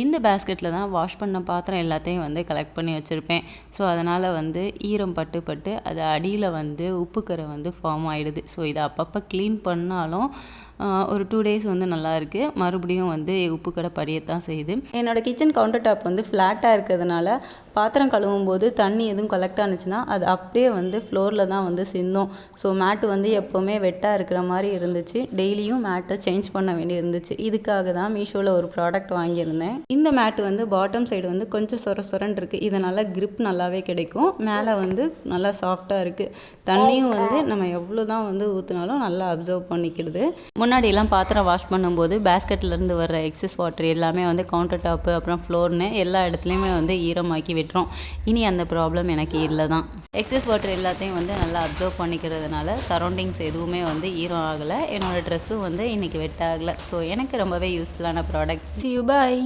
இந்த பேஸ்கெட்டில் தான் வாஷ் பண்ண பாத்திரம் எல்லாத்தையும் வந்து கலெக்ட் பண்ணி வச்சுருப்பேன். ஸோ அதனால் வந்து ஈரம் பட்டு பட்டு அது அடியில் வந்து உப்புக்கரை வந்து ஃபார்ம் ஆகிடுது. ஸோ இதை அப்பப்போ க்ளீன் பண்ணாலும் ஒரு 2 டேஸ் வந்து நல்லாயிருக்கு. மறுபடியும் வந்து உப்புக்கடை படியத்தான் செய்யுது. என்னோடய கிச்சன் கவுண்டர் டாப் வந்து ஃப்ளாட்டாக இருக்கிறதுனால பாத்திரம் கழுவும் போது தண்ணி எதுவும் கலெக்ட் ஆனிச்சுன்னா அது அப்படியே வந்து ஃப்ளோரில் தான் வந்து சிந்தும். ஸோ மேட்டு வந்து எப்போவுமே வெட்டாக இருக்கிற மாதிரி இருந்துச்சு. டெய்லியும் மேட்டை சேஞ்ச் பண்ண வேண்டி இருந்துச்சு. இதுக்காக தான் மீஷோவில் ஒரு ப்ராடக்ட் வாங்கியிருந்தேன். இந்த மேட்டு வந்து பாட்டம் சைடு வந்து கொஞ்சம் சொர சொரன்னு இருக்குது. இதனால் கிரிப் நல்லாவே கிடைக்கும். மேலே வந்து நல்லா சாஃப்டாக இருக்குது. தண்ணியும் வந்து நம்ம எவ்வளோ தான் வந்து ஊற்றினாலும் நல்லா அப்சர்வ் பண்ணிக்கிடுது. முன்னாடியெல்லாம் பாத்திரம் வாஷ் பண்ணும்போது பேஸ்கெட்லேருந்து வர்ற எக்ஸஸ் வாட்டர் எல்லாமே வந்து கவுண்டர் டாப்பு அப்புறம் ஃப்ளோர்னு எல்லா இடத்துலையுமே வந்து ஈரமாக்கி விட்டுரும். இனி அந்த ப்ராப்ளம் எனக்கு இல்லை தான். எக்ஸஸ் வாட்டர் எல்லாத்தையும் வந்து நல்லா அப்சர்வ் பண்ணிக்கிறதுனால சரௌண்டிங்ஸ் எதுவுமே வந்து ஈரம் ஆகலை. என்னோடய ட்ரெஸ்ஸும் வந்து இன்றைக்கி வெட் ஆகலை. ஸோ எனக்கு ரொம்பவே யூஸ்ஃபுல்லான ப்ராடக்ட். See you, bye.